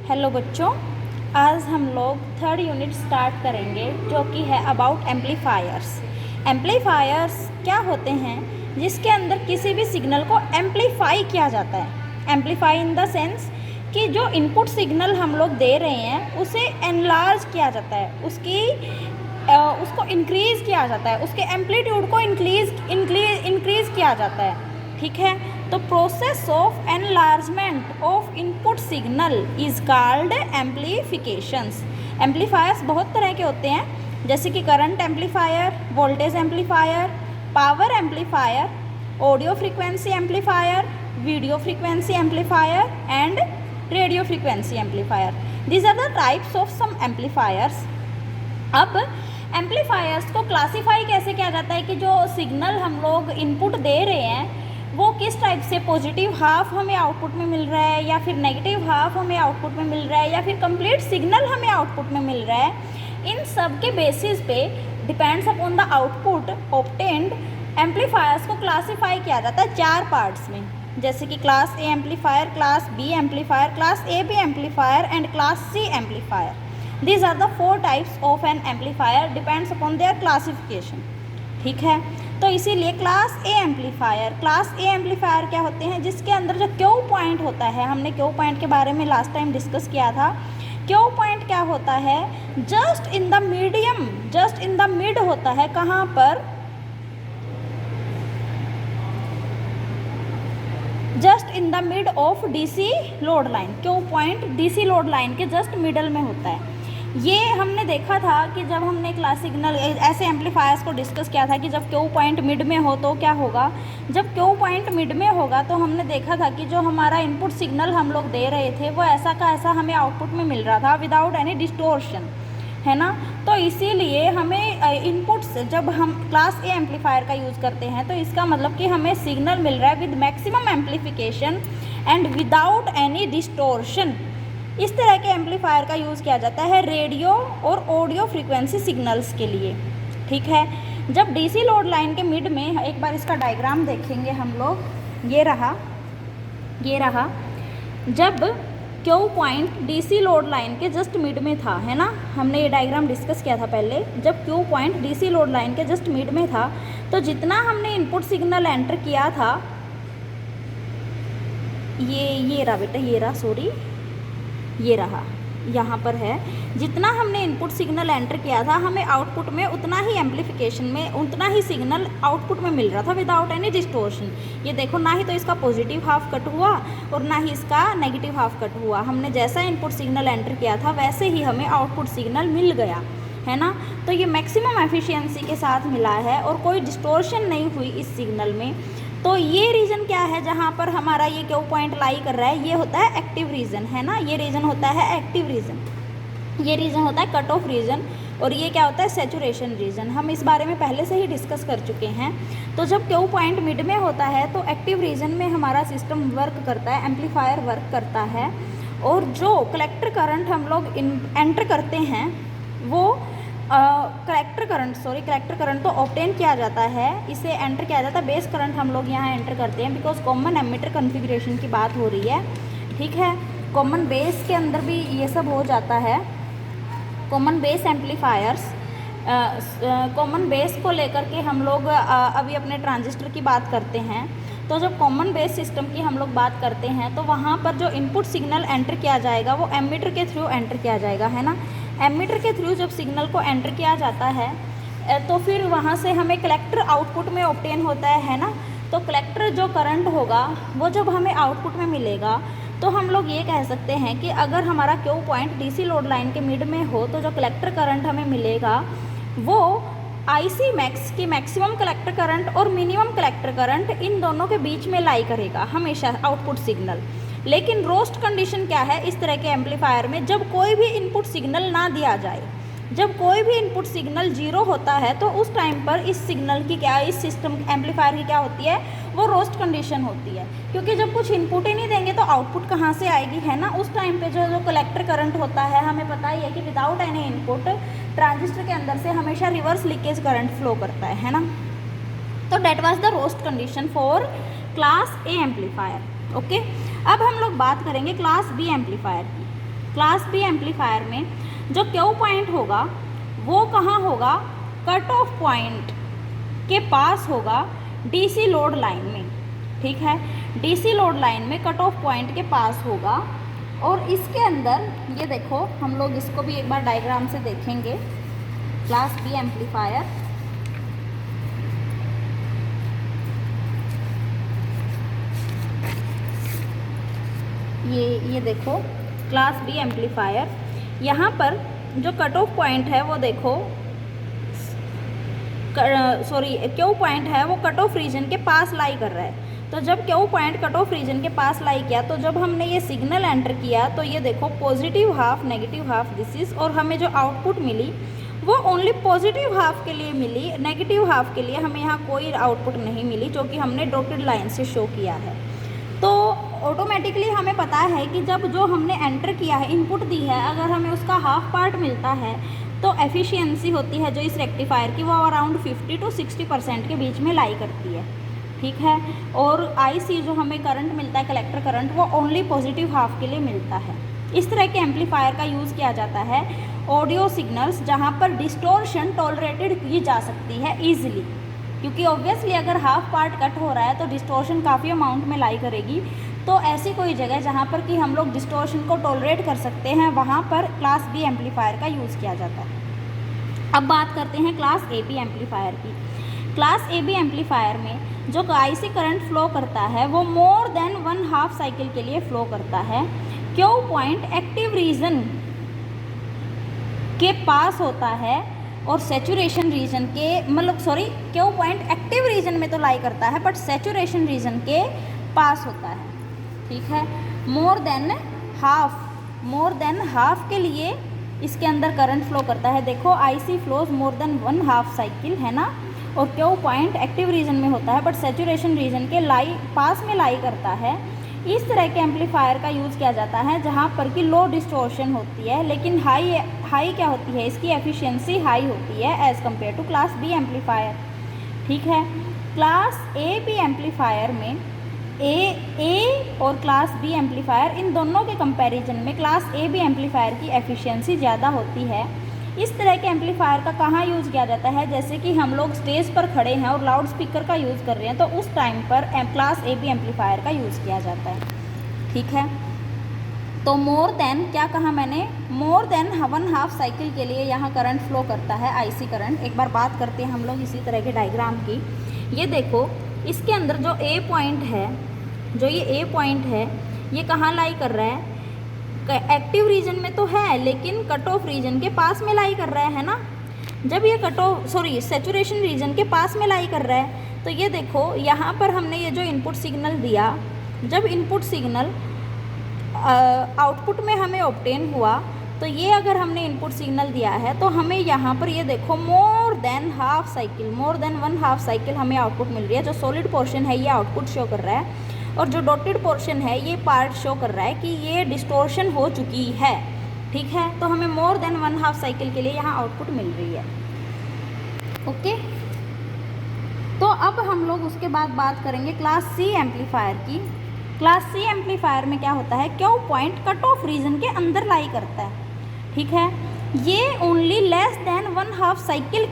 Hello बच्चों, आज हम लोग थर्ड यूनिट स्टार्ट करेंगे जो कि है अबाउट एम्पलीफायर्स। एम्पलीफायर्स क्या होते हैं? जिसके अंदर किसी भी सिग्नल को एम्पलीफाई किया जाता है। एम्पलीफाई इन द सेंस कि जो इनपुट सिग्नल हम लोग दे रहे हैं उसे एनलार्ज किया जाता है, उसको इंक्रीज़ किया जाता है, उसके एम्पलीट्यूड को इंक्रीज़ किया जाता है। ठीक है, तो process of enlargement of input signal is called amplifications. Amplifiers बहुत तरह के होते हैं, जैसे कि current amplifier, voltage amplifier, power amplifier, audio frequency amplifier, video frequency amplifier and radio frequency amplifier. These are the types of some amplifiers. अब amplifiers को classify कैसे किया जाता है कि जो सिग्नल हम लोग इनपुट दे रहे हैं वो किस टाइप से, पॉजिटिव हाफ हमें आउटपुट में मिल रहा है या फिर नेगेटिव हाफ हमें आउटपुट में मिल रहा है या फिर कंप्लीट सिग्नल हमें आउटपुट में मिल रहा है। इन सब के बेसिस पे depends upon the output obtained amplifiers को क्लासीफाई किया जाता है 4 पार्ट्स में, जैसे कि class A amplifier, class B amplifier, class A B amplifier and class C amplifier. These are the 4 types of an amplifier depends upon their classification। ठीक है, तो इसीलिए क्लास ए एम्पलीफायर क्या होते हैं? जिसके अंदर जो क्यू पॉइंट होता है, हमने क्यू पॉइंट के बारे में लास्ट टाइम डिस्कस किया था। क्यू पॉइंट क्या होता है? जस्ट इन द मिड होता है। कहाँ पर? Just in the mid of DC load line. Q point DC load line के जस्ट मिडल में होता है। ये हमने देखा था कि जब हमने क्लास सिग्नल ऐसे एम्पलीफायर्स को डिस्कस किया था कि जब क्यू पॉइंट मिड में हो तो क्या होगा। जब क्यू पॉइंट मिड में होगा तो हमने देखा था कि जो हमारा इनपुट सिग्नल हम लोग दे रहे थे वो ऐसा का ऐसा हमें आउटपुट में मिल रहा था विदाउट एनी डिस्टोर्शन, है ना। तो इसीलिए हमें इनपुट्स जब हम क्लास ए एम्पलीफायर का यूज़ करते हैं तो इसका मतलब कि हमें सिग्नल मिल रहा है with maximum amplification and without any distortion. इस तरह के एम्पलीफायर का यूज़ किया जाता है रेडियो और ऑडियो फ्रीक्वेंसी सिग्नल्स के लिए। ठीक है, जब डीसी लोड लाइन के मिड में, एक बार इसका डायग्राम देखेंगे हम लोग, ये रहा, जब Q point DC load line के जस्ट मिड में था, है ना, हमने ये डायग्राम डिस्कस किया था पहले। जब Q point DC load line के जस्ट मिड में था तो जितना हमने इनपुट सिग्नल एंटर किया था, ये रहा बेटा, ये रहा, यहाँ पर है। जितना हमने इनपुट सिग्नल एंटर किया था हमें आउटपुट में उतना ही एम्पलीफिकेशन में उतना ही सिग्नल आउटपुट में मिल रहा था विदाउट एनी डिस्टोर्शन। ये देखो, ना ही तो इसका पॉजिटिव हाफ कट हुआ और ना ही इसका नेगेटिव हाफ कट हुआ। हमने जैसा इनपुट सिग्नल एंटर किया था वैसे ही हमें आउटपुट सिग्नल मिल गया, है ना। तो ये मैक्सिमम एफिशिएंसी के साथ मिला है और कोई डिस्टोर्शन नहीं हुई इस सिग्नल में। तो ये रीजन क्या है जहाँ पर हमारा ये क्यू पॉइंट लाई कर रहा है? ये होता है एक्टिव रीजन, है ना। ये रीजन होता है एक्टिव रीजन, ये रीजन होता है कट ऑफ रीजन और ये क्या होता है? Saturation region. हम इस बारे में पहले से ही डिस्कस कर चुके हैं। तो जब क्यू पॉइंट मिड में होता है तो एक्टिव रीजन में हमारा सिस्टम वर्क करता है, एम्पलीफायर वर्क करता है। और जो कलेक्टर करंट हम लोग एंटर करते हैं वो कलेक्टर करंट तो ऑब्टेन किया जाता है, इसे एंटर किया जाता है। बेस करंट हम लोग यहाँ एंटर करते हैं बिकॉज कॉमन एमीटर कॉन्फ़िगरेशन की बात हो रही है। ठीक है, कॉमन बेस के अंदर भी ये सब हो जाता है। Common base amplifiers, common base को लेकर के हम लोग अभी अपने ट्रांजिस्टर की बात करते हैं। तो जब कॉमन बेस सिस्टम की हम लोग बात करते हैं तो वहाँ पर जो इनपुट सिग्नल एंटर किया जाएगा वो एमीटर के थ्रू एंटर किया जाएगा, है ना। एमीटर के थ्रू जब सिग्नल को एंटर किया जाता है तो फिर वहाँ से हमें कलेक्टर आउटपुट में ऑब्टेन होता है ना। तो कलेक्टर जो करंट होगा वो जब हमें आउटपुट में मिलेगा तो हम लोग ये कह सकते हैं कि अगर हमारा Q point DC load line के मिड में हो तो जो कलेक्टर करंट हमें मिलेगा वो आईसी मैक्स की मैक्सिमम कलेक्टर करंट और मिनिमम कलेक्टर करंट इन दोनों के बीच में लाई करेगा हमेशा आउटपुट सिग्नल। लेकिन रोस्ट कंडीशन क्या है इस तरह के एम्पलीफायर में? जब कोई भी इनपुट सिग्नल ना दिया जाए, जब कोई भी इनपुट सिग्नल 0 होता है तो उस टाइम पर इस सिग्नल की क्या, इस सिस्टम एम्पलीफायर की क्या होती है? वो रोस्ट कंडीशन होती है। क्योंकि जब कुछ इनपुट ही नहीं देंगे तो आउटपुट कहाँ से आएगी, है ना। उस टाइम पे जो कलेक्टर करंट होता है, हमें पता ही है कि विदाउट एनी इनपुट ट्रांजिस्टर के अंदर से हमेशा रिवर्स लीकेज करंट फ्लो करता है ना। तो that was the roast condition for class A amplifier. Okay, अब हम लोग बात करेंगे क्लास बी एम्पलीफायर की। क्लास बी एम्पलीफायर में जो क्यू पॉइंट होगा वो कहाँ होगा, कट ऑफ पॉइंट के पास होगा डीसी लोड लाइन में, ठीक है, डीसी लोड लाइन में कट ऑफ पॉइंट के पास होगा। और इसके अंदर ये देखो, हम लोग इसको भी एक बार डायग्राम से देखेंगे। क्लास बी एम्पलीफायर, ये देखो क्लास बी एम्पलीफायर, यहाँ पर जो कट ऑफ पॉइंट है वो देखो, सॉरी क्यू पॉइंट है वो कट ऑफ रीजन के पास लाई कर रहा है। तो जब Q point cut off region के पास लाई किया, तो जब हमने ये सिग्नल एंटर किया तो ये देखो positive half negative half this is, और हमें जो आउटपुट मिली वो ओनली पॉजिटिव हाफ के लिए मिली, नेगेटिव हाफ के लिए हमें यहाँ कोई आउटपुट नहीं मिली, जो कि हमने डॉटेड लाइन से शो किया है। तो ऑटोमेटिकली हमें पता है कि जब जो हमने एंटर किया है, इनपुट दी है, अगर हमें उसका हाफ पार्ट मिलता है तो एफिशिएंसी होती है जो इस रेक्टिफायर की वो अराउंड 50 to 60% के बीच में लाई करती है, ठीक है। और आईसी जो हमें करंट मिलता है, कलेक्टर करंट, वो ओनली पॉजिटिव हाफ के लिए मिलता है। इस तरह के एम्पलीफायर का यूज़ किया जाता है ऑडियो सिग्नल्स जहाँ पर डिस्टोर्शन टॉलरेटेड की जा सकती है ईजिली, क्योंकि ऑब्वियसली अगर हाफ पार्ट कट हो रहा है तो डिस्टोर्शन काफ़ी अमाउंट में लाई करेगी। तो ऐसी कोई जगह जहाँ पर कि हम लोग डिस्टोर्शन को टॉलरेट कर सकते हैं, वहाँ पर क्लास बी एम्पलीफायर का यूज़ किया जाता है। अब बात करते हैं क्लास ए बी एम्पलीफायर की। क्लास ए बी एम्पलीफायर में जो आईसी करंट फ्लो करता है वो मोर देन 1/2 साइकिल के लिए फ्लो करता है। क्यू पॉइंट एक्टिव रीजन के पास होता है और सैचुरेशन रीजन के, मतलब sorry, Q point active region में तो लाई करता है बट सैचुरेशन रीजन के पास होता है, ठीक है। मोर देन हाफ के लिए इसके अंदर करंट फ्लो करता है। देखो आईसी फ्लोज मोर देन 1/2 साइकिल, है ना, और क्यू पॉइंट एक्टिव रीजन में होता है बट सैचुरेशन रीजन के पास में लाई करता है। इस तरह के एम्पलीफायर का यूज़ किया जाता है जहाँ पर कि लो डिस्टोर्शन होती है, लेकिन हाई क्या होती है, इसकी एफिशिएंसी हाई होती है as compare to class B amplifier, ठीक है। क्लास ए बी एम्पलीफायर में ए और क्लास बी एम्पलीफायर, इन दोनों के कंपैरिजन में क्लास ए बी एम्पलीफायर की एफिशिएंसी ज़्यादा होती है। इस तरह के एम्पलीफायर का कहाँ यूज़ किया जाता है, जैसे कि हम लोग स्टेज पर खड़े हैं और लाउड स्पीकर का यूज़ कर रहे हैं, तो उस टाइम पर क्लास ए बी एम्पलीफायर का यूज़ किया जाता है, ठीक है। तो मोर देन, क्या कहा मैंने, मोर देन 1/2 साइकिल के लिए यहाँ करंट फ्लो करता है, आईसी करंट। एक बार बात करते हैं हम लोग इसी तरह के डायग्राम की। ये देखो इसके अंदर जो ए पॉइंट है, जो ये ए पॉइंट है, ये कहाँ लाई कर रहा है, एक्टिव रीजन में तो है लेकिन कट ऑफ रीजन के पास में लाई कर रहा है ना। जब ये सैचुरेशन रीजन के पास में लाई कर रहा है, तो ये देखो यहाँ पर हमने ये जो इनपुट सिग्नल दिया, जब इनपुट सिग्नल आउटपुट में हमें ऑब्टेन हुआ, तो ये अगर हमने इनपुट सिग्नल दिया है तो हमें यहाँ पर ये देखो मोर देन 1/2 साइकिल हमें आउटपुट मिल रही है। जो सॉलिड पोर्शन है ये आउटपुट शो कर रहा है और जो डॉटेड पोर्शन है ये पार्ट शो कर रहा है कि ये डिस्टोर्शन हो चुकी है, ठीक है। तो हमें मोर देन 1/2 साइकिल के लिए यहाँ आउटपुट मिल रही है, ओके। तो अब हम लोग उसके बाद बात करेंगे क्लास सी एम्पलीफायर की। क्लास सी एम्पलीफायर में क्या होता है, Q point cut off region के अंदर लाई करता है, ठीक है। ये ओनली लेस देन 1/2 साइकिल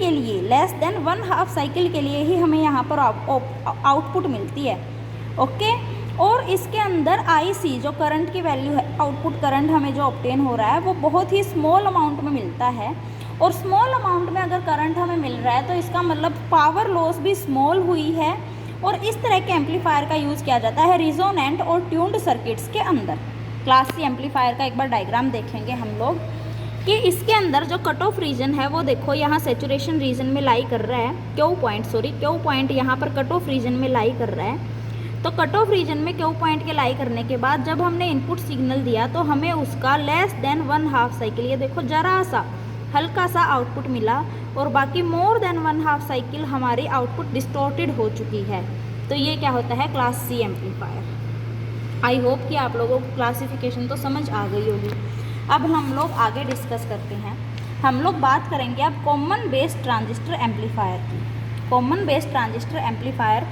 के लिए ही हमें यहाँ पर आउटपुट मिलती है, ओके। और इसके अंदर आईसी जो करंट की वैल्यू है, आउटपुट करंट हमें जो ऑब्टेन हो रहा है वो बहुत ही स्मॉल अमाउंट में मिलता है। और स्मॉल अमाउंट में अगर करंट हमें मिल रहा है तो इसका मतलब पावर लॉस भी स्मॉल हुई है। और इस तरह के एम्पलीफायर का यूज़ किया जाता है रिजोनेंट और ट्यून्ड सर्किट्स के अंदर। क्लास सी एम्पलीफायर का एक बार डायग्राम देखेंगे हम लोग कि इसके अंदर जो कट ऑफ रीजन है वो देखो यहाँ सैचुरेशन रीजन में लाई कर रहा है, क्यू पॉइंट यहाँ पर कट ऑफ रीजन में लाई कर रहा है। तो कट ऑफ रीजन में क्यू पॉइंट के लाई करने के बाद जब हमने इनपुट सिग्नल दिया तो हमें उसका लेस देन 1/2 साइकिल, ये देखो जरा सा हल्का सा आउटपुट मिला, और बाकी मोर देन 1/2 साइकिल हमारी आउटपुट डिस्टॉर्टेड हो चुकी है। तो ये क्या होता है, class C amplifier. I hope कि आप लोगों को क्लासिफिकेशन तो समझ आ गई होगी। अब हम लोग आगे डिस्कस करते हैं। हम लोग बात करेंगे अब कॉमन बेस ट्रांजिस्टर एम्पलीफायर की। Common base transistor amplifier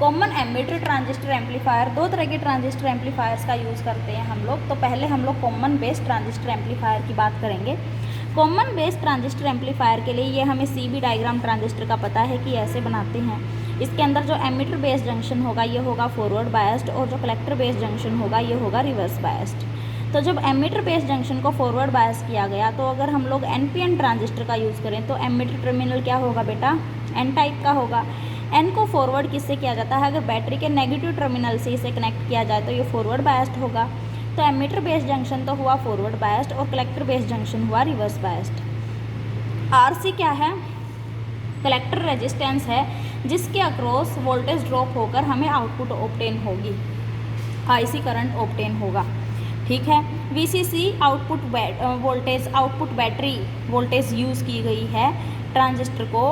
common emitter transistor amplifier, दो तरह के ट्रांजिस्टर एम्पलीफायर्स का यूज़ करते हैं हम लोग। तो पहले हम लोग कॉमन बेस ट्रांजिस्टर एम्पलीफायर की बात करेंगे। कॉमन बेस ट्रांजिस्टर एम्पलीफायर के लिए ये हमें CB डायग्राम ट्रांजिस्टर का पता है कि ऐसे बनाते हैं। इसके अंदर जो एमिटर बेस जंक्शन होगा ये होगा फॉरवर्ड बायस्ड, और जो कलेक्टर बेस जंक्शन होगा ये होगा रिवर्स बायस्ड। तो जब एमिटर बेस जंक्शन को फॉरवर्ड बायस किया गया, तो अगर हम लोग NPN ट्रांजिस्टर का यूज़ करें तो एमिटर टर्मिनल क्या होगा बेटा, N टाइप का होगा। N को फॉरवर्ड किससे किया जाता है, अगर बैटरी के नेगेटिव टर्मिनल से इसे कनेक्ट किया जाए तो ये फॉरवर्ड बायस्ड होगा। तो एमिटर बेस जंक्शन तो हुआ फॉरवर्ड बायस्ड और कलेक्टर बेस जंक्शन हुआ रिवर्स बायस्ड। RC क्या है, कलेक्टर रेजिस्टेंस है जिसके अक्रॉस वोल्टेज ड्रॉप होकर हमें आउटपुट ऑब्टेन होगी, IC करंट ऑब्टेन होगा। ठीक है। VCC output voltage, output battery voltage use की गई है ट्रांजिस्टर को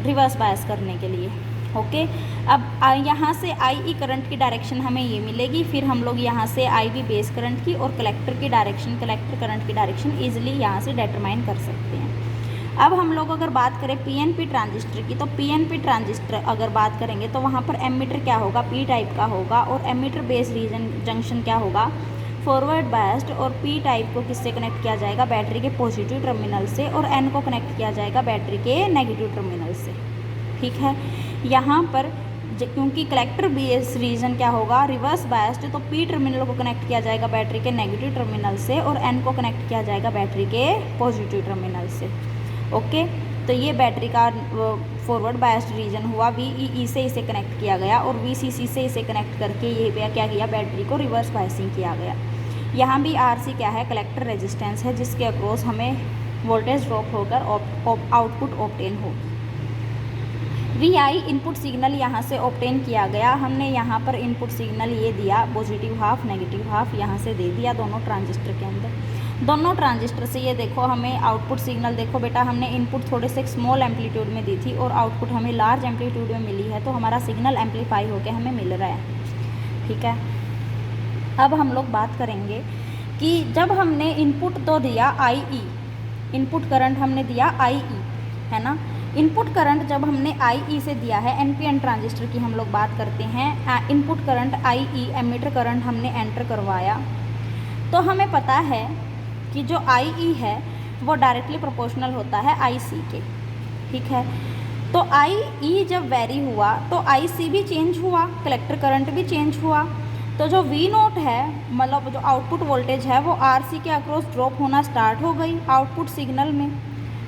रिवर्स बायस करने के लिए। ओके। अब यहाँ से IE करंट की डायरेक्शन हमें ये मिलेगी, फिर हम लोग यहाँ से IB बेस करंट की और कलेक्टर की डायरेक्शन, कलेक्टर करंट की डायरेक्शन ईजिली यहाँ से डिटरमाइन कर सकते हैं। अब हम लोग अगर बात करें PNP ट्रांजिस्टर की, तो PNP ट्रांजिस्टर अगर बात करेंगे तो वहाँ पर एमिटर क्या होगा, P टाइप का होगा, और एमिटर बेस रीजन जंक्शन क्या होगा, फॉरवर्ड बायस्ड, और P टाइप को किससे कनेक्ट किया जाएगा, बैटरी के पॉजिटिव टर्मिनल से, और N को कनेक्ट किया जाएगा बैटरी के नेगेटिव टर्मिनल से। ठीक है। यहाँ पर क्योंकि कलेक्टर बेस रीजन क्या होगा, रिवर्स बायस्ड, तो P टर्मिनल को कनेक्ट किया जाएगा बैटरी के नेगेटिव टर्मिनल से, और N को कनेक्ट किया जाएगा बैटरी के पॉजिटिव टर्मिनल से। ओके। तो ये बैटरी का फॉरवर्ड बायस्ड रीजन हुआ, VEE से इसे कनेक्ट किया गया, और VCC से इसे कनेक्ट करके ये पे क्या किया, बैटरी को रिवर्स बायसिंग किया गया। यहाँ भी RC क्या है, कलेक्टर रेजिस्टेंस है जिसके अक्रॉस हमें वोल्टेज ड्रॉप होकर आउटपुट ऑब्टेन होगी। VI इनपुट सिग्नल यहाँ से ऑब्टेन किया गया, हमने यहाँ पर इनपुट सिग्नल ये दिया, पॉजिटिव हाफ नेगेटिव हाफ यहाँ से दे दिया दोनों ट्रांजिस्टर के अंदर। दोनों ट्रांजिस्टर से ये देखो हमें आउटपुट सिग्नल, देखो बेटा हमने इनपुट थोड़े से स्मॉल एम्पलीट्यूड में दी थी और आउटपुट हमें लार्ज एम्पलीट्यूड में मिली है, तो हमारा सिग्नल एम्पलीफाई होकर हमें मिल रहा है। ठीक है। अब हम लोग बात करेंगे कि जब हमने इनपुट तो दिया IE, इनपुट करंट हमने दिया IE, है ना। इनपुट करंट जब हमने IE से दिया है, NPN ट्रांजिस्टर की हम लोग बात करते हैं, input current IE, emitter current हमने एंटर करवाया, तो हमें पता है कि जो IE है वो डायरेक्टली प्रोपोर्शनल होता है IC के। ठीक है। तो IE जब वेरी हुआ तो IC भी चेंज हुआ, कलेक्टर करंट भी चेंज हुआ। तो जो V0 है, मतलब जो आउटपुट वोल्टेज है, वो RC के अक्रॉस ड्रॉप होना स्टार्ट हो गई आउटपुट सिग्नल में।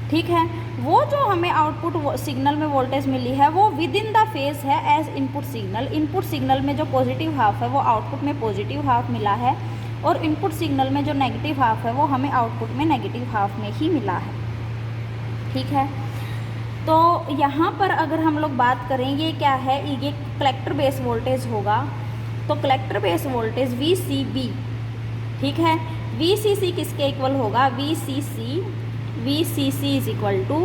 ठीक है। वो जो हमें आउटपुट सिग्नल में वोल्टेज मिली है वो विद इन द फेज है as input signal. Input signal में जो पॉजिटिव हाफ है वो आउटपुट में पॉजिटिव हाफ मिला है, और इनपुट सिग्नल में जो नेगेटिव हाफ है वो हमें आउटपुट में नेगेटिव हाफ में ही मिला है। ठीक है। तो यहाँ पर अगर हम लोग बात करें, ये क्या है, ये कलेक्टर बेस वोल्टेज होगा, तो कलेक्टर बेस वोल्टेज VCB। ठीक है। VCC किसके इक्वल होगा, VCC is equal to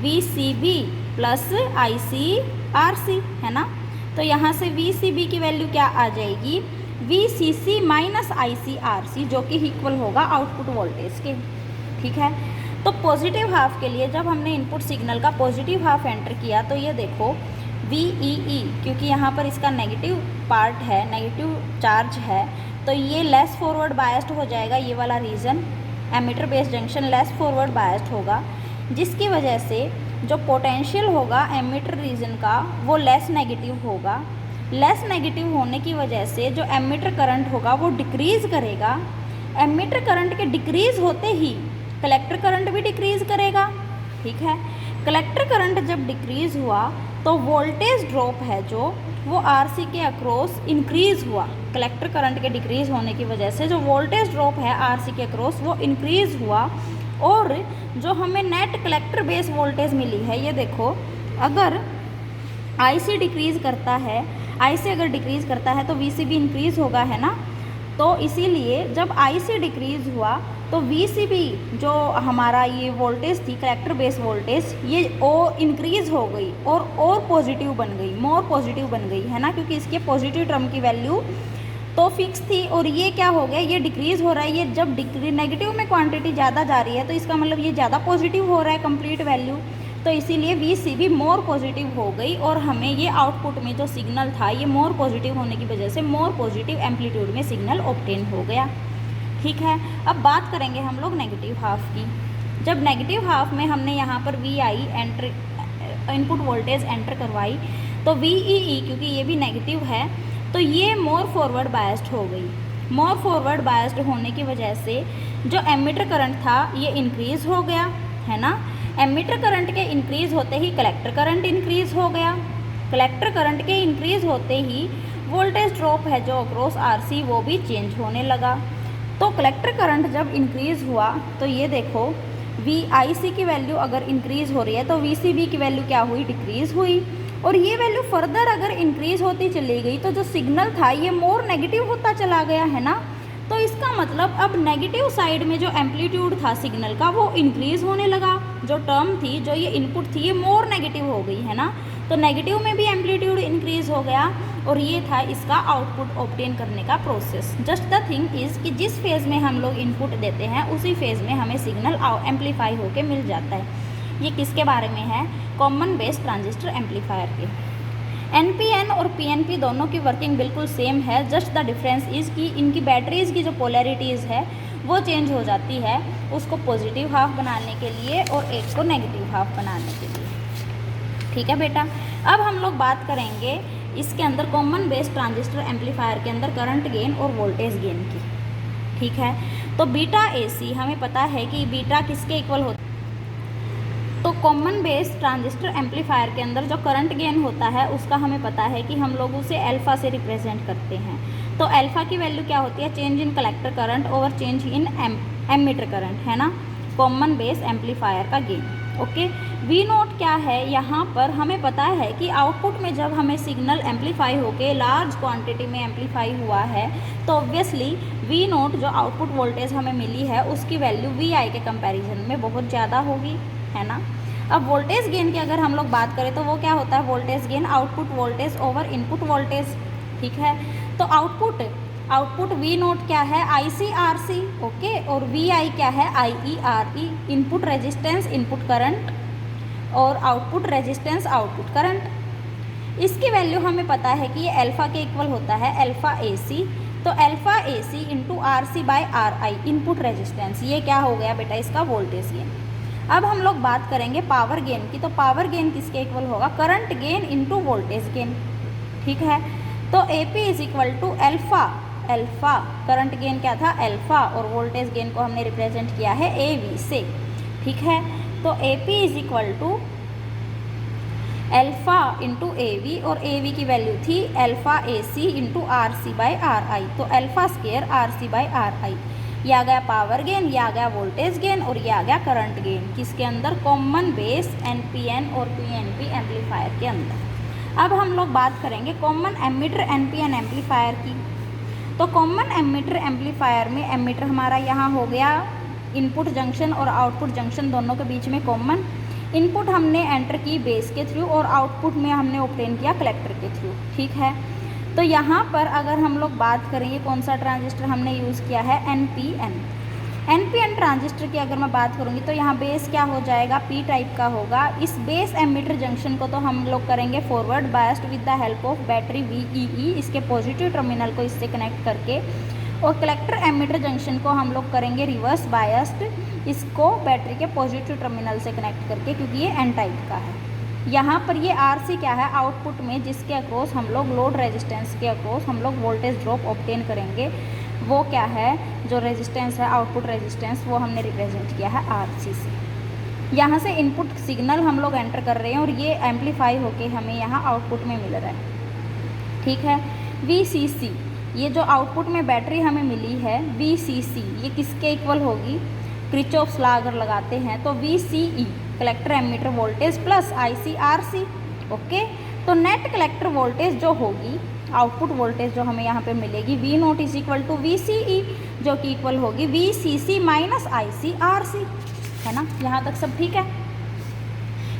VCB plus ICRC, है ना। तो यहाँ से VCB की वैल्यू क्या आ जाएगी, VCC माइनस ICRC, जो कि इक्वल होगा आउटपुट वोल्टेज के। ठीक है। तो पॉजिटिव हाफ के लिए जब हमने इनपुट सिग्नल का पॉजिटिव हाफ एंटर किया, तो ये देखो VEE, क्योंकि यहाँ पर इसका नेगेटिव पार्ट है, नेगेटिव चार्ज है, तो ये लेस फॉरवर्ड बायस्ड हो जाएगा, ये वाला region emitter base junction less forward biased होगा, जिसकी वजह से जो पोटेंशियल होगा एमिटर रीजन का वो लेस नेगेटिव होगा। लेस नेगेटिव होने की वजह से जो एमिटर करंट होगा वो डिक्रीज़ करेगा। एमिटर करंट के डिक्रीज़ होते ही कलेक्टर करंट भी डिक्रीज़ करेगा। ठीक है। कलेक्टर करंट जब डिक्रीज़ हुआ तो वोल्टेज ड्रॉप है जो वो RC के अक्रॉस इंक्रीज़ हुआ। कलेक्टर करंट के डिक्रीज़ होने की वजह से जो वोल्टेज ड्रॉप है RC के अक्रॉस वो इंक्रीज़ हुआ, और जो हमें नेट कलेक्टर बेस वोल्टेज मिली है, ये देखो अगर IC डिक्रीज़ करता है, IC अगर डिक्रीज़ करता है तो VCB इंक्रीज़ होगा, है ना। तो इसीलिए जब IC डिक्रीज़ हुआ तो VCB जो हमारा ये वोल्टेज थी कलेक्टर बेस वोल्टेज, ये और इंक्रीज़ हो गई और पॉजिटिव बन गई, मोर पॉजिटिव बन गई, है ना, क्योंकि इसके पॉजिटिव टर्म की वैल्यू तो फिक्स थी, और ये क्या हो गया, ये डिक्रीज़ हो रहा है। ये जब नेगेटिव में क्वांटिटी ज़्यादा जा रही है तो इसका मतलब ये ज़्यादा पॉजिटिव हो रहा है कंप्लीट वैल्यू। तो इसीलिए VCB मोर पॉजिटिव हो गई और हमें ये आउटपुट में जो सिग्नल था ये मोर पॉजिटिव होने की वजह से मोर पॉजिटिव एम्पलीट्यूड में सिग्नल ऑब्टेन हो गया। ठीक है, अब बात करेंगे हम लोग नेगेटिव हाफ की। जब नेगेटिव हाफ में हमने यहाँ पर VI enter input voltage enter करवाई तो VEE क्योंकि ये भी नेगेटिव है तो ये मोर फॉरवर्ड बायस्ड हो गई। मोर फॉरवर्ड बायस्ड होने की वजह से जो एमीटर करंट था ये इंक्रीज़ हो गया, है ना। एमीटर करंट के इंक्रीज़ होते ही कलेक्टर करंट इंक्रीज़ हो गया। कलेक्टर करंट के इंक्रीज़ होते ही वोल्टेज ड्रॉप है जो अक्रॉस RC वो भी चेंज होने लगा। तो कलेक्टर करंट जब इंक्रीज़ हुआ तो ये देखो VIC की वैल्यू अगर इंक्रीज़ हो रही है तो VCB की वैल्यू क्या हुई, डिक्रीज़ हुई। और ये वैल्यू फर्दर अगर इंक्रीज़ होती चली गई तो जो सिग्नल था ये मोर नेगेटिव होता चला गया, है ना। तो इसका मतलब अब नेगेटिव साइड में जो एम्पलीट्यूड था सिग्नल का वो इंक्रीज़ होने लगा। जो टर्म थी, जो ये इनपुट थी, ये मोर नेगेटिव हो गई, है ना। तो नेगेटिव में भी एम्पलीट्यूड इंक्रीज़ हो गया और ये था इसका आउटपुट ऑब्टेन करने का process. Just the thing is कि जिस फेज़ में हम लोग इनपुट देते हैं उसी फेज़ में हमें सिग्नल एम्पलीफाई होके मिल जाता है। ये किसके बारे में है, कॉमन बेस ट्रांजिस्टर एम्पलीफायर के। NPN और PNP दोनों की वर्किंग बिल्कुल सेम है, जस्ट द डिफरेंस इज़ कि इनकी बैटरीज़ की जो पोलैरिटीज़ है वो चेंज हो जाती है, उसको पॉजिटिव हाफ बनाने के लिए और एक को नेगेटिव हाफ बनाने के लिए। ठीक है बेटा, अब हम लोग बात करेंगे इसके अंदर कॉमन बेस ट्रांजिस्टर एम्पलीफायर के अंदर करंट गेन और वोल्टेज गेन की। ठीक है, तो बीटा AC हमें पता है कि बीटा किसके इक्वल होता है। तो कॉमन बेस ट्रांजिस्टर एम्पलीफायर के अंदर जो करंट गेन होता है उसका हमें पता है कि हम लोग उसे अल्फ़ा से रिप्रेजेंट करते हैं। तो अल्फ़ा की वैल्यू क्या होती है, change in collector current over change in emitter current, है ना, कॉमन बेस एम्पलीफायर का गेन। ओके, V0 क्या है, यहाँ पर हमें पता है कि आउटपुट में जब हमें सिग्नल एम्पलीफाई होके लार्ज क्वांटिटी में एम्पलीफाई हुआ है तो ऑब्वियसली V0 जो आउटपुट वोल्टेज हमें मिली है उसकी वैल्यू VI के कंपैरिजन में बहुत ज़्यादा होगी, है ना। अब वोल्टेज गेन की अगर हम लोग बात करें तो वो क्या होता है, voltage gain output voltage over input voltage. ठीक है, तो आउटपुट V0 क्या है, ICRC, ओके, और VI क्या है, IERE, input resistance input current और आउटपुट रेजिस्टेंस आउटपुट करंट। इसकी वैल्यू हमें पता है कि ये अल्फ़ा के इक्वल होता है, अल्फ़ा AC। तो alpha AC into RC/RI input resistance, ये क्या हो गया बेटा, इसका वोल्टेज गेन। अब हम लोग बात करेंगे पावर गेन की। तो पावर गेन किसके इक्वल होगा, current gain into voltage gain. ठीक है, तो AP is equal to alpha, current gain क्या था, अल्फ़ा, और वोल्टेज गेन को हमने रिप्रेजेंट किया है AV से। ठीक है, तो AP is equal to alpha into AV और AV की वैल्यू थी अल्फ़ा AC इंटू RC/RI, तो अल्फ़ा स्क्वायर RC/RI। ये आ गया पावर गेन, ये आ गया वोल्टेज गेन और ये आ गया करंट गेन, किसके अंदर, कॉमन बेस NPN और PNP एम्पलीफायर के अंदर। अब हम लोग बात करेंगे कॉमन एमीटर NPN एम्पलीफायर की। तो कॉमन एमीटर एम्पलीफायर में एमीटर हमारा यहाँ हो गया इनपुट जंक्शन और आउटपुट जंक्शन दोनों के बीच में कॉमन। इनपुट हमने एंटर की बेस के थ्रू और आउटपुट में हमने ऑब्टेन किया कलेक्टर के थ्रू। ठीक है, तो यहाँ पर अगर हम लोग बात करेंगे कौन सा ट्रांजिस्टर हमने यूज़ किया है, NPN ट्रांजिस्टर की अगर मैं बात करूँगी तो यहाँ बेस क्या हो जाएगा, P टाइप का होगा। इस बेस एमीटर जंक्शन को तो हम लोग करेंगे forward biased with the help of battery VEE, इसके पॉजिटिव टर्मिनल को इससे कनेक्ट करके, और कलेक्टर एमीटर जंक्शन को हम लोग करेंगे रिवर्स बायस्ड, इसको बैटरी के पॉजिटिव टर्मिनल से कनेक्ट करके, क्योंकि ये N टाइप का है। यहाँ पर ये RC क्या है, आउटपुट में जिसके अक्रॉस हम लोग लोड रेजिस्टेंस के अक्रॉस हम लोग वोल्टेज ड्रॉप ऑब्टेन करेंगे, वो क्या है, जो रेजिस्टेंस है आउटपुट रेजिस्टेंस, वो हमने रिप्रेजेंट किया है RC से। यहाँ से इनपुट सिग्नल हम लोग एंटर कर रहे हैं और ये एम्पलीफाई होके हमें यहाँ आउटपुट में मिल रहा है। ठीक है, VCC, ये जो आउटपुट में बैटरी हमें मिली है VCC, ये किसके इक्वल होगी, क्रिचॉफ्स लॉ अगर लगाते हैं तो VCE collector ammeter voltage plus ICRC। Okay, तो नेट कलेक्टर वोल्टेज जो होगी, आउटपुट वोल्टेज जो हमें यहाँ पे मिलेगी V0 is equal to VCE, जो कि इक्वल होगी VCC माइनस ICRC, है ना। यहाँ तक सब ठीक है।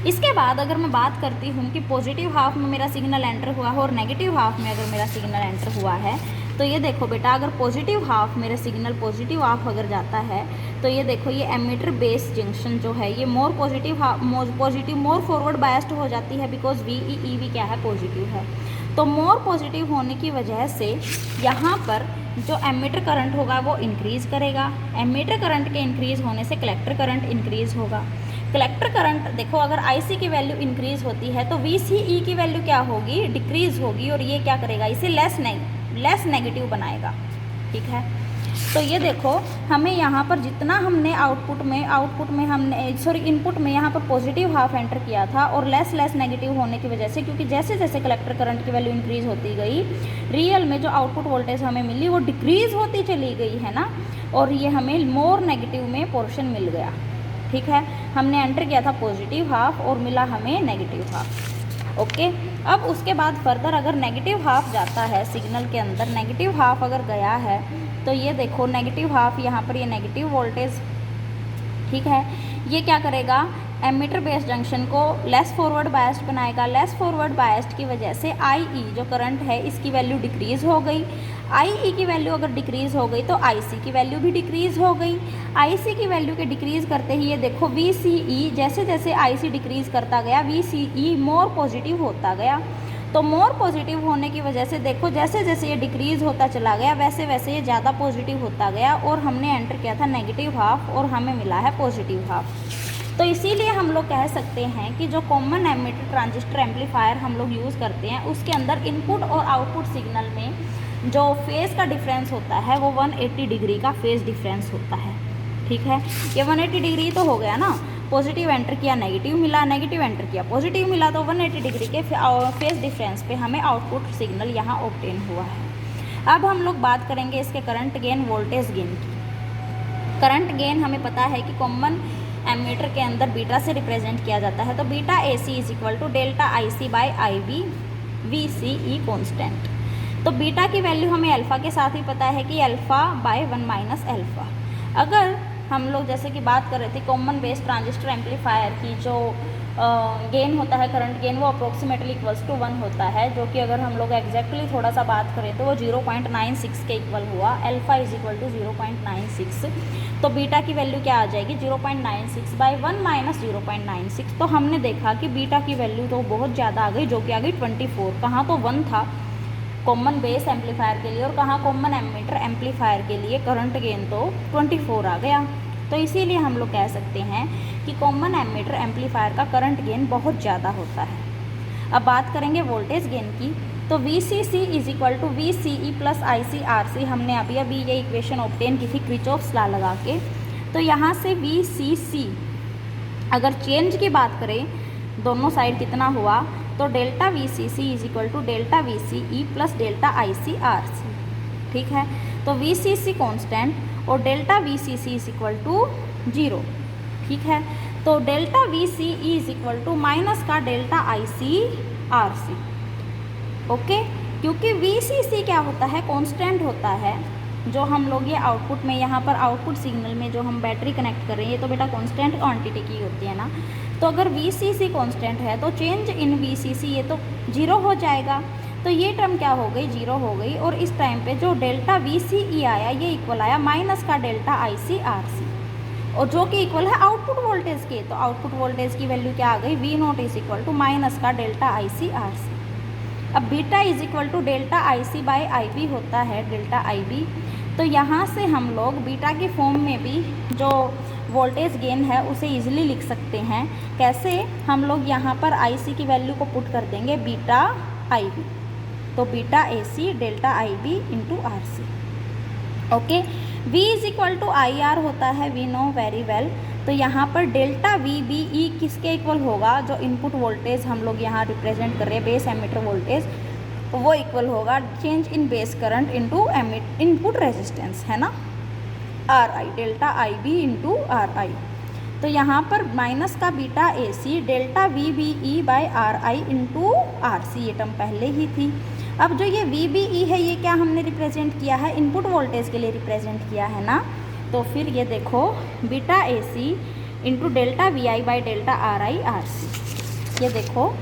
इसके बाद अगर मैं बात करती हूँ कि पॉजिटिव हाफ में मेरा सिग्नल एंटर हुआ है और नेगेटिव हाफ में अगर मेरा सिग्नल एंटर हुआ है, तो ये देखो बेटा, अगर पॉजिटिव हाफ, मेरा सिग्नल पॉजिटिव हाफ अगर जाता है तो ये देखो ये एमीटर बेस जंक्शन जो है ये more positive more forward biased हो जाती है, बिकॉज वी क्या है, पॉजिटिव है। तो मोर पॉजिटिव होने की वजह से यहाँ पर जो एमीटर करंट होगा वो इंक्रीज़ करेगा। एमीटर करंट के इंक्रीज़ होने से कलेक्टर करंट इंक्रीज़ होगा। कलेक्टर करंट देखो, अगर IC की वैल्यू इंक्रीज़ होती है तो VCE की वैल्यू क्या होगी, डिक्रीज़ होगी, और ये क्या करेगा, इसे लेस नेगेटिव बनाएगा। ठीक है, तो ये देखो हमें यहाँ पर जितना हमने इनपुट में यहाँ पर पॉजिटिव हाफ एंटर किया था, और लेस नेगेटिव होने की वजह से, क्योंकि जैसे जैसे कलेक्टर करंट की वैल्यू इंक्रीज़ होती गई, रियल में जो आउटपुट वोल्टेज हमें मिली वो डिक्रीज़ होती चली गई है ना, और ये हमें मोर नेगेटिव में पोर्शन मिल गया। ठीक है, हमने एंटर किया था पॉजिटिव हाफ और मिला हमें नेगेटिव हाफ। ओके, अब उसके बाद फर्दर अगर नेगेटिव हाफ जाता है सिग्नल के अंदर, नेगेटिव हाफ अगर गया है तो ये देखो नेगेटिव हाफ, यहाँ पर ये नेगेटिव वोल्टेज, ठीक है, ये क्या करेगा, एमीटर बेस जंक्शन को लेस फॉरवर्ड बायस्ड बनाएगा। लेस फॉरवर्ड बायस्ड की वजह से IE जो करंट है इसकी वैल्यू डिक्रीज़ हो गई। IE की वैल्यू अगर डिक्रीज़ हो गई तो IC की वैल्यू भी डिक्रीज़ हो गई। IC की वैल्यू के डिक्रीज़ करते ही ये देखो VCE, जैसे जैसे IC डिक्रीज़ करता गया VCE मोर पॉजिटिव होता गया। तो मोर पॉजिटिव होने की वजह से देखो जैसे जैसे ये डिक्रीज़ होता चला गया वैसे वैसे ये ज़्यादा पॉजिटिव होता गया, और हमने एंटर किया था नेगेटिव हाफ और हमें मिला है पॉजिटिव हाफ। तो इसीलिए हम लोग कह सकते हैं कि जो कॉमन एमिटर ट्रांजिस्टर एम्पलीफायर हम लोग यूज़ करते हैं उसके अंदर इनपुट और आउटपुट सिग्नल में जो फेज़ का डिफरेंस होता है वो 180 डिग्री का फेज़ डिफरेंस होता है। ठीक है, ये 180 डिग्री तो हो गया ना, पॉजिटिव एंटर किया नेगेटिव मिला, नेगेटिव एंटर किया पॉजिटिव मिला, तो 180 डिग्री के फेज़ डिफरेंस पे हमें आउटपुट सिग्नल यहाँ ऑब्टेन हुआ है। अब हम लोग बात करेंगे इसके करंट गेन, वोल्टेज गेन की। करंट गेन हमें पता है कि कॉमन एमीटर के अंदर बीटा से रिप्रेजेंट किया जाता है, तो beta AC is equal to delta IC by IB VCE constant. तो बीटा की वैल्यू हमें अल्फ़ा के साथ ही पता है कि अल्फ़ा बाय 1 माइनस अल्फ़ा। अगर हम लोग जैसे कि बात कर रहे थे कॉमन बेस ट्रांजिस्टर एम्पलीफायर की जो गेन होता है, करंट गेन, वो अप्रोक्सीमेटली इक्वल्स टू 1 होता है, जो कि अगर हम लोग एग्जैक्टली थोड़ा सा बात करें तो वो 0.96 के इक्वल हुआ। अल्फ़ा इज इक्वल टू 0.96, तो बीटा की वैल्यू क्या आ जाएगी, 0.96 बाई 1 माइनस 0.96। तो हमने देखा कि बीटा की वैल्यू तो बहुत ज़्यादा आ गई, जो कि आ गई 24। कहाँ तो 1 था कॉमन बेस एम्पलीफायर के लिए और कहाँ कॉमन एमीटर एम्पलीफायर के लिए करंट गेन तो 24 आ गया। तो इसीलिए हम लोग कह सकते हैं कि कॉमन एमीटर एम्पलीफायर का करंट गेन बहुत ज़्यादा होता है। अब बात करेंगे वोल्टेज गेन की, तो VCC is equal to VCE plus ICRC। हमने अभी ये इक्वेशन ऑब्टेन की थी क्रिचॉफ्स लॉ लगा के। तो यहाँ से VCC अगर चेंज की बात करें दोनों साइड कितना हुआ, तो delta VCC is equal to delta VCE plus delta ICRC। ठीक है, तो VCC कांस्टेंट और delta VCC is equal to 0। ठीक है, तो delta VCE is equal to minus का डेल्टा ICRC। ओके, क्योंकि VCC क्या होता है, कांस्टेंट होता है। जो हम लोग ये आउटपुट में यहाँ पर आउटपुट सिग्नल में जो हम बैटरी कनेक्ट कर रहे हैं ये तो बेटा कांस्टेंट क्वांटिटी की होती है ना। तो अगर VCC कांस्टेंट है तो चेंज इन VCC ये तो 0 हो जाएगा। तो ये टर्म क्या हो गई, 0 हो गई। और इस टाइम पे जो डेल्टा VCE आया ये इक्वल आया माइनस का डेल्टा ICRC, और जो कि इक्वल है आउटपुट वोल्टेज के। तो आउटपुट वोल्टेज की वैल्यू क्या आ गई, V0 is equal to minus का डेल्टा ICRC। अब beta is equal to delta IC by IB होता है, डेल्टा IB। तो यहाँ से हम लोग बीटा के फॉर्म में भी जो वोल्टेज गेन है उसे इजीली लिख सकते हैं। कैसे, हम लोग यहाँ पर IC की वैल्यू को पुट कर देंगे बीटा IB, तो beta AC delta IB into RC। Okay, V is equal to IR होता है, वी नो वेरी वेल। तो यहाँ पर डेल्टा VBE किसके इक्वल होगा, जो इनपुट वोल्टेज हम लोग यहाँ रिप्रेजेंट कर रहे हैं बेस एमिटर वोल्टेज, वो इक्वल होगा change in base current into input resistance, है ना, RI, delta IB into RI। तो यहाँ पर माइनस का beta AC delta VBE by RI into RC, ये टर्म पहले ही थी। अब जो ये VBE है ये क्या हमने रिप्रेजेंट किया है, इनपुट वोल्टेज के लिए रिप्रेजेंट किया है ना। तो फिर ये देखो beta AC into delta VI by delta RI RC। ये देखो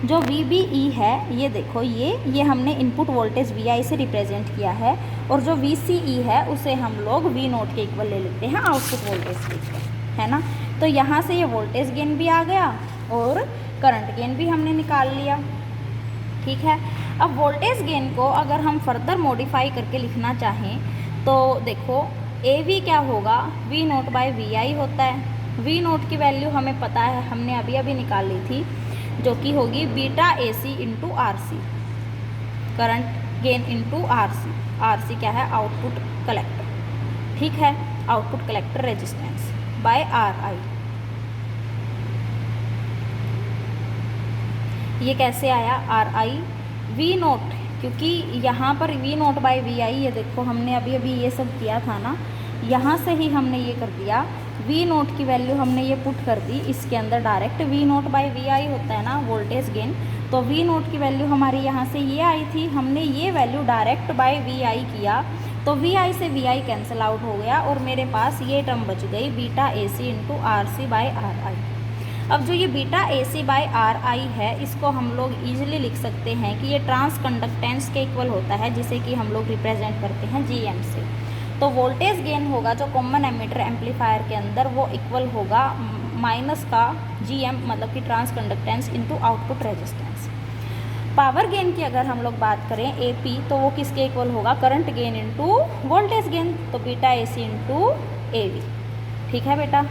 जो VBE है ये देखो, ये हमने इनपुट वोल्टेज VI से रिप्रेजेंट किया है, और जो VCE है उसे हम लोग V नोट के इक्वल ले लेते हैं, आउटपुट वोल्टेज के इक्वल, है ना। तो यहाँ से ये वोल्टेज गेन भी आ गया और करंट गेन भी हमने निकाल लिया, ठीक है। अब वोल्टेज गेन को अगर हम फर्दर मॉडिफाई करके लिखना चाहें तो देखो AV क्या होगा, V नोट बाय VI होता है। V नोट की वैल्यू हमें पता है, हमने अभी अभी निकाल ली थी, जो कि होगी beta AC into RC, current gain into RC। RC क्या है, आउटपुट कलेक्टर, ठीक है, output collector resistance bye RI। ये कैसे आया RI V नोट, क्योंकि यहाँ पर V नोट बाय VI, ये देखो हमने अभी अभी ये सब किया था ना, यहाँ से ही हमने ये कर दिया, V नोट की वैल्यू हमने ये पुट कर दी इसके अंदर direct. V naught by VI होता है ना वोल्टेज गेन, तो V नोट की वैल्यू हमारी यहाँ से ये आई थी, हमने ये वैल्यू डायरेक्ट बाय VI किया, तो VI से VI कैंसिल आउट हो गया और मेरे पास ये टर्म बच गई beta AC into RC by RI। अब जो ये बीटा AC बाय RI है, इसको हम लोग ईजिली लिख सकते हैं कि ये ट्रांस कंडक्टेंस के इक्वल होता है, जिसे कि हम लोग रिप्रेजेंट करते हैं GM से। तो वोल्टेज गेन होगा जो कॉमन एमीटर एम्पलीफायर के अंदर, वो इक्वल होगा माइनस का GM, मतलब कि transconductance into output resistance. Power gain की अगर हम लोग बात करें AP, तो वो किसके इक्वल होगा, current gain into voltage gain, तो बीटा AC इंटू AV, ठीक है बेटा।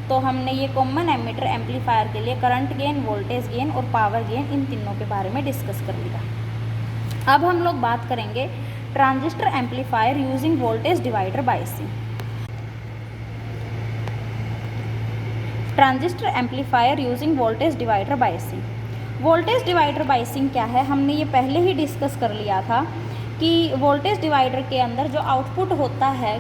तो हमने ये कॉमन एमीटर एम्पलीफायर के लिए करंट गेन, वोल्टेज गेन और पावर गेन, इन तीनों के बारे में डिस्कस कर लिया। अब हम लोग बात करेंगे transistor amplifier using voltage divider biasing. Transistor amplifier using voltage divider biasing. Voltage divider biasing क्या है, हमने ये पहले ही डिस्कस कर लिया था कि वोल्टेज डिवाइडर के अंदर जो आउटपुट होता है,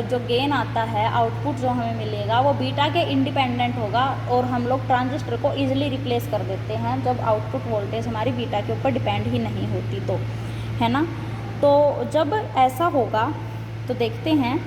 जो गेन आता है, आउटपुट जो हमें मिलेगा वो बीटा के इंडिपेंडेंट होगा, और हम लोग ट्रांजिस्टर को ईजिली रिप्लेस कर देते हैं जब आउटपुट वोल्टेज हमारी बीटा के ऊपर डिपेंड ही नहीं होती, तो है ना। तो जब ऐसा होगा तो देखते हैं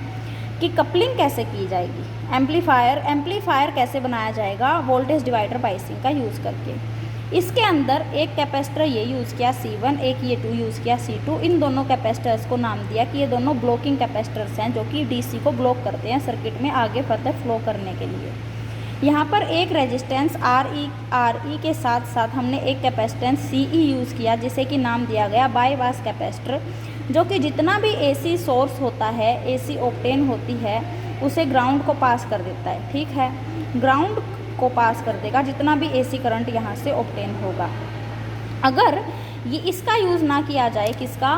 कि कपलिंग कैसे की जाएगी, एम्पलीफायर कैसे बनाया जाएगा वोल्टेज डिवाइडर बायसिंग का यूज़ करके। इसके अंदर एक कैपेसिटर ये यूज़ किया C1, एक ये 2 यूज़ किया C2। इन दोनों कैपेसिटर्स को नाम दिया कि ये दोनों ब्लॉकिंग कैपेसिटर्स हैं, जो कि DC को ब्लॉक करते हैं सर्किट में आगे फर्दर फ्लो करने के लिए। यहाँ पर एक रेजिस्टेंस RE के साथ साथ हमने एक कैपेसिटेंस CE यूज़ किया, जिसे कि नाम दिया गया बाईपास कैपेसिटर, जो कि जितना भी AC सोर्स होता है, AC ऑप्टेन होती है, उसे ग्राउंड को पास कर देता है, ठीक है, ग्राउंड को पास कर देगा जितना भी AC करंट यहाँ से ऑप्टेन होगा। अगर ये इसका यूज़ ना किया जाए, किसका,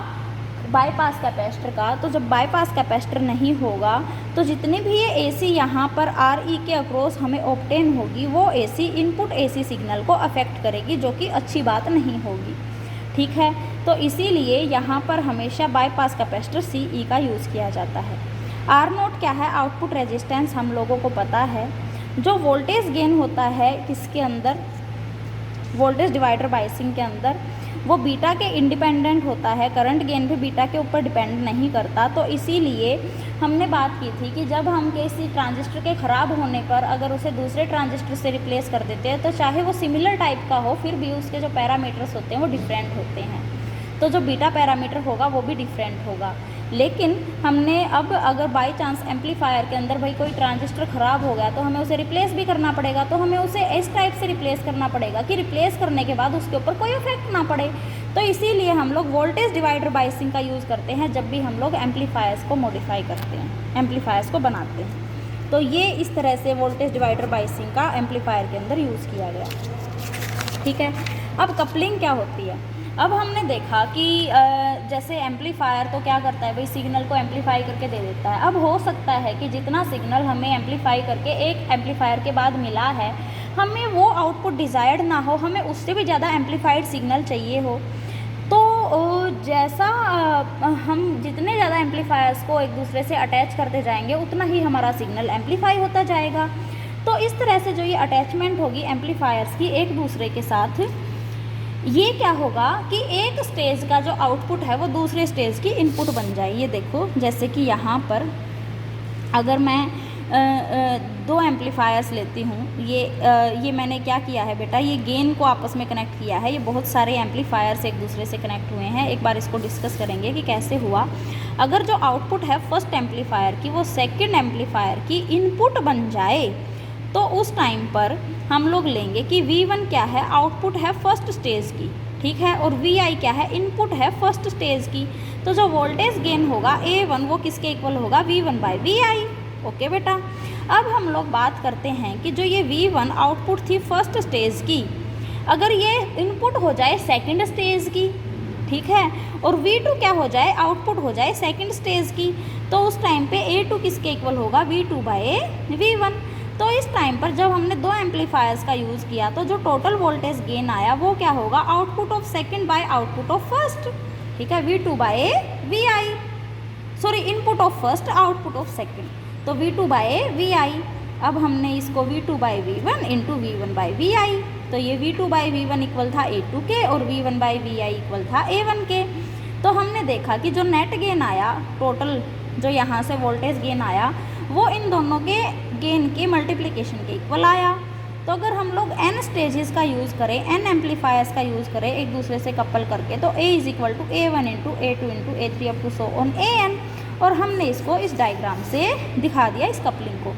बाईपास कैपेसिटर का, तो जब बाईपास कैपेसिटर नहीं होगा तो जितने भी ये AC यहाँ पर RE के अक्रॉस हमें ऑप्टेन होगी, वो AC इनपुट AC सिग्नल को अफेक्ट करेगी, जो कि अच्छी बात नहीं होगी, ठीक है। तो इसीलिए यहाँ पर हमेशा बाईपास कैपेसिटर CE का यूज़ किया जाता है। R नोट क्या है, आउटपुट रेजिस्टेंस हम लोगों को पता है। जो वोल्टेज गेन होता है किसके अंदर, वोल्टेज डिवाइडर बायसिंग के अंदर, वो बीटा के इंडिपेंडेंट होता है, करंट गेन भी बीटा के ऊपर डिपेंड नहीं करता। तो इसीलिए हमने बात की थी कि जब हम किसी ट्रांजिस्टर के ख़राब होने पर अगर उसे दूसरे ट्रांजिस्टर से रिप्लेस कर देते हैं, तो चाहे वो सिमिलर टाइप का हो, फिर भी उसके जो पैरामीटर्स होते हैं वो डिफरेंट होते हैं, तो जो बीटा पैरामीटर होगा वो भी डिफरेंट होगा। लेकिन हमने अब अगर बाय चांस एम्पलीफायर के अंदर भाई कोई ट्रांजिस्टर ख़राब हो गया, तो हमें उसे रिप्लेस भी करना पड़ेगा, तो हमें उसे इस टाइप से रिप्लेस करना पड़ेगा कि रिप्लेस करने के बाद उसके ऊपर कोई इफेक्ट ना पड़े। तो इसीलिए हम लोग वोल्टेज डिवाइडर बायसिंग का यूज़ करते हैं जब भी हम लोग एम्पलीफायर्स को मॉडिफाई करते हैं, एम्पलीफायर्स को बनाते हैं। तो ये इस तरह से वोल्टेज डिवाइडर बायसिंग का एम्पलीफायर के अंदर यूज़ किया गया, ठीक है। अब कपलिंग क्या होती है, अब हमने देखा कि जैसे एम्पलीफायर तो क्या करता है भाई, सिग्नल को एम्पलीफाई करके दे देता है। अब हो सकता है कि जितना सिग्नल हमें एम्पलीफाई करके एक एम्पलीफायर के बाद मिला है, हमें वो आउटपुट डिज़ायर्ड ना हो, हमें उससे भी ज़्यादा एम्पलीफाइड सिग्नल चाहिए हो। तो जैसा हम जितने ज़्यादा एम्पलीफायर्स को एक दूसरे से अटैच करते जाएंगे, उतना ही हमारा सिग्नल एम्पलीफाई होता जाएगा। तो इस तरह से जो ये अटैचमेंट होगी एम्पलीफायर्स की एक दूसरे के साथ, ये क्या होगा कि एक स्टेज का जो आउटपुट है वो दूसरे स्टेज की इनपुट बन जाए। ये देखो, जैसे कि यहाँ पर अगर मैं दो एम्पलीफायर्स लेती हूँ, ये मैंने क्या किया है बेटा, ये गेन को आपस में कनेक्ट किया है। ये बहुत सारे एम्पलीफायर्स एक दूसरे से कनेक्ट हुए हैं। एक बार इसको डिस्कस करेंगे कि कैसे हुआ। अगर जो आउटपुट है फर्स्ट एम्पलीफायर की वो सेकंड एम्पलीफायर की इनपुट बन जाए तो उस टाइम पर हम लोग लेंगे कि V1 क्या है, आउटपुट है फर्स्ट स्टेज की, ठीक है, और VI क्या है, इनपुट है फर्स्ट स्टेज की। तो जो वोल्टेज गेन होगा A1 वो किसके इक्वल होगा, V1/VI। ओके बेटा, अब हम लोग बात करते हैं कि जो ये V1 आउटपुट थी फर्स्ट स्टेज की, अगर ये इनपुट हो जाए सेकंड स्टेज की, ठीक है, और V2 क्या हो जाए, आउटपुट हो जाए सेकंड स्टेज की, तो उस टाइम पे A2 किसके इक्वल होगा, V2/V1। तो इस टाइम पर जब हमने दो एम्पलीफायर्स का यूज़ किया तो जो टोटल वोल्टेज गेन आया वो क्या होगा, output of second by output of first, ठीक है, V2/VI, sorry input of first output of second, तो V2/VI। अब हमने इसको V2/V1 इंटू V1/VI, तो ये V2/V1 इक्वल था A2 के और V1/VI इक्वल था A1 के। तो हमने देखा कि जो नेट गेन आया, टोटल जो यहाँ से वोल्टेज गेन आया वो इन दोनों के गेन के मल्टीप्लिकेशन के इक्वल आया। तो अगर हम लोग n स्टेजेस का यूज़ करें, n एम्पलीफायर्स का यूज़ करें एक दूसरे से कपल करके, तो A is equal to A1 into A2 into A3 up to so on AN, और हमने इसको इस डायग्राम से दिखा दिया इस कपलिंग को।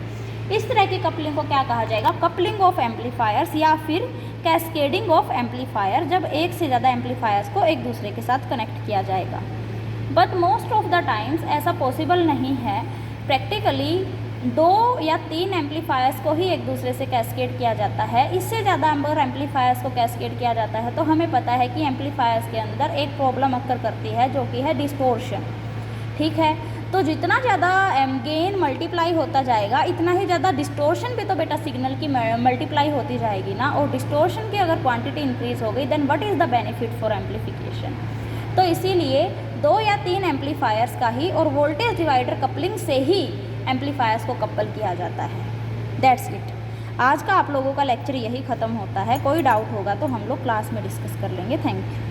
इस तरह की कपलिंग को क्या कहा जाएगा, कपलिंग ऑफ एम्पलीफायर्स या फिर कैस्केडिंग ऑफ एम्पलीफायर, जब एक से ज़्यादा एम्पलीफायर्स को एक दूसरे के साथ कनेक्ट किया जाएगा। But most of the times ऐसा पॉसिबल नहीं है। प्रैक्टिकली 2 या 3 एम्पलीफायर्स को ही एक दूसरे से कैस्केड किया जाता है। इससे ज़्यादा अगर एम्पलीफायर्स को कैस्केड किया जाता है तो हमें पता है कि एम्पलीफायर्स के अंदर एक प्रॉब्लम अक्कर करती है जो कि है डिस्टोर्शन, ठीक है। तो जितना ज़्यादा गेन मल्टीप्लाई होता जाएगा इतना ही ज़्यादा डिस्टोर्शन भी तो बेटा सिग्नल की मल्टीप्लाई होती जाएगी ना, और डिस्टोर्शन की अगर क्वांटिटी इंक्रीज हो गई then what is the benefit for amplification. तो इसीलिए 2 या 3 एम्पलीफायर्स का ही और वोल्टेज डिवाइडर कपलिंग से ही एम्पलीफायर्स को कपल किया जाता है। That's it. आज का आप लोगों का लेक्चर यही ख़त्म होता है। कोई डाउट होगा तो हम लोग क्लास में डिस्कस कर लेंगे। Thank you.